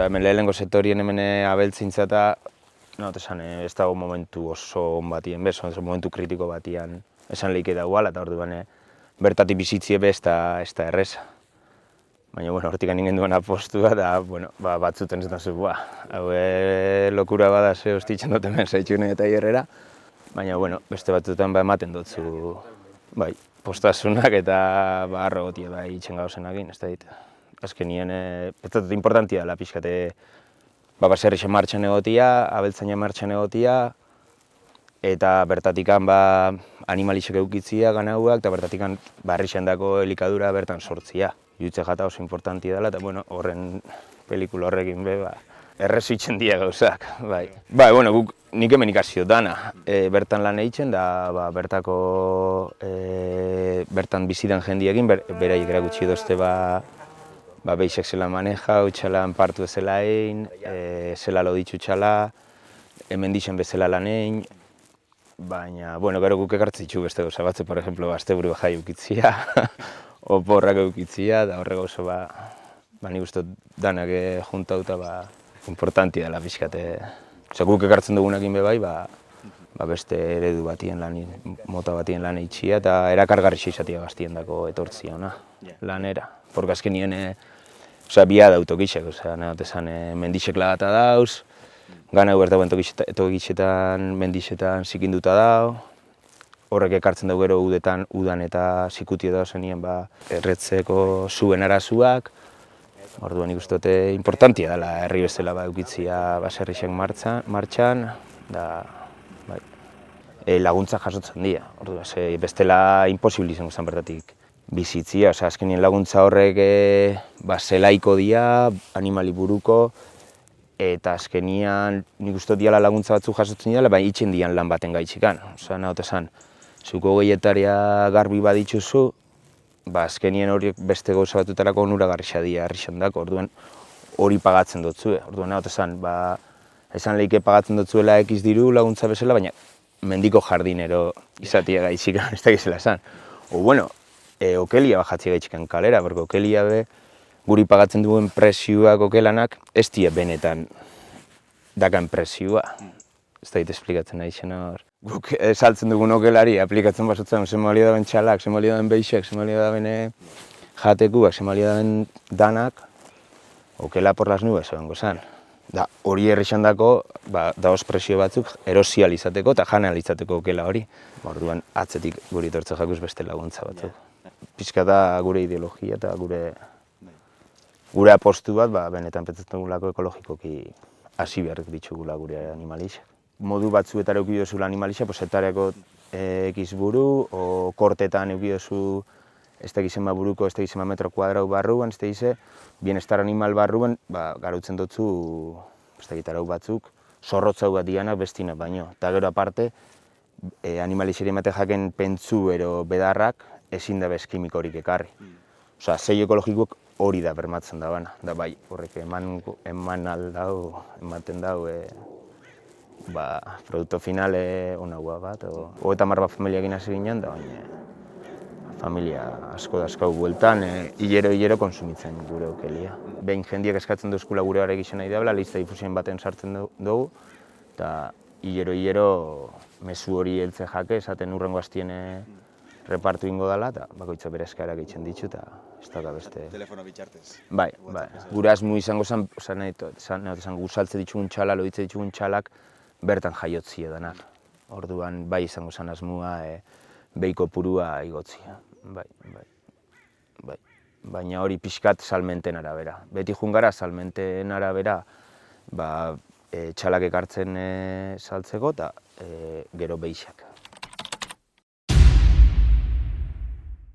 hemen lehenengo sektorien hemen abeltzintza eta ez dago momentu oso on batien, momentu kritiko batian esan lehike dagoala, eta orduan bertatik bizitzie ez da erreza. Baina, hortik ningen duen apostua, eta batzuten ez da zu, hau lokura bada ze hostitzen dut hemen zaitxune eta hierrera. Baina, beste batzutan ematen dutzu, postasunak eta harro gotia itxen gauzenakin, ez da dit. Azkenien, petzatet importantia dela pixkate, baserrixen martxan egotia, abeltzaina martxan egotia, eta bertatikan animalixek eukitzia ganauak, eta bertatikan barrixen dako elikadura bertan sortzia. Jutze jata oso importantia dela, eta horren pelikula horrekin errezu itxen dia gauzak. Guk nik hemen ikasi dut dana, bertan lan eitzen, da bertan bizidan jendiekin, beraiek erakutsi dozte beixek zela maneja, utxalan partu ezela egin, zela loditzu txala, hemen dixen bezala lan egin, baina, gero guk ekartzen ditu beste gauza batzu, por ejemplo, asteburu jai eukitzia, oporrak eukitzia, da horrega oso nik uste danak juntauta importantia dela pixkate. Guk ekartzen dugunekin bebai, beste eredu batien lan, mota batien lan eitxia, eta erakargarri izatea gaztien dako etortzia ona, lanera. Porque azkenien, bia dautokixek, mendixek lagata dauz, gana huertagoen tokixetan, mendixetan zikinduta dau, horrek ekartzen dugu gero udan eta zikuti edo zenien erretzeko zuen arazuak. Orduan nik uste dute importantia dela herri bezala eukitzia baserrixek martxan, laguntza jasotzen dira. Orduan, bestela imposible izango zen bertatik bizitzia, azkenien laguntza horrek zelaiko dira, animali buruko, eta azkenian nik uste diala laguntza batzuk jasotzen dira, baina itxen dian lan baten gaitxikan. Zuko gehietaria garbi baditzuzu, azkenien horiek beste gauza batutarako onuragarria dira herrixen dako, orduan hori pagatzen dutzue. Orduan, esan lehike pagatzen dutzuela ekiz diru laguntza bezala, baina mendiko jardinero izatea gaitxikan, ez da gizela esan. Okelia bajatzea gaitxikan kalera, porque okelia guri pagatzen duen presioak okelanak, ez dira benetan dakan presioa. Ez da esplikatzen nahi xena hor. Guk saltzen dugun okelari, aplikatzen basotzen, zen balio daben txalak, zen balio daben beixek, zen balio daben jatekuak, zen balio daben danak, okela por las nubes egongo zen. Hori herrixan dako, daoz presio batzuk erosial izateko eta janeal izateko okela hori. Orduan, atzetik guri etortze jakuz beste laguntza batzuk. Pixka da gure ideologia eta gure apostu bat, benetan pentsatzen dugulako ekologikoki hasi beharrik ditugula gure animalixak. Modu batzuetara eukidozula animalixak, etareako ekiz buru, o kortetan eukidozu ez da gizema buruko, ez da gizema metro kuadrau barruan, ez da gize, bienestar animal barruan, garutzen dutzu, ez da gitarau batzuk, zorrotzau bat dianak bestina baino. Eta gero aparte, animalixeri emate jaken pentsu ero bedarrak ezin da bez kimikorik ekarri. Zei ekologikoak hori da bermatzen da bana. Da bai, horrek eman aldau, ematen dau, produkto finale onagua bat. Eta marba familiakin hasi ginen da, baina familia asko dazkau bueltan, hilero konsumitzen gure okelia. Behin jendiak eskatzen duzkula gure horrek izan nahi dabela, lista difusien baten sartzen dugu, eta hilero mezu hori heltze jake, esaten urrengo hastien repartu ingo dela, eta bakoitza bere eskaerak egiten ditu, eta ez da beste... Telefono bitxartez. Bai. Gure asmu izango zen, guzaltze ditugun txala, loditze ditugun txalak, bertan jaiotzia denak. Orduan, bai izango zen asmua, behiko purua igotzia. Baina hori pixkat salmenten arabera. Beti jungara salmenten arabera, txalak ekartzen saltzeko, eta gero beixak.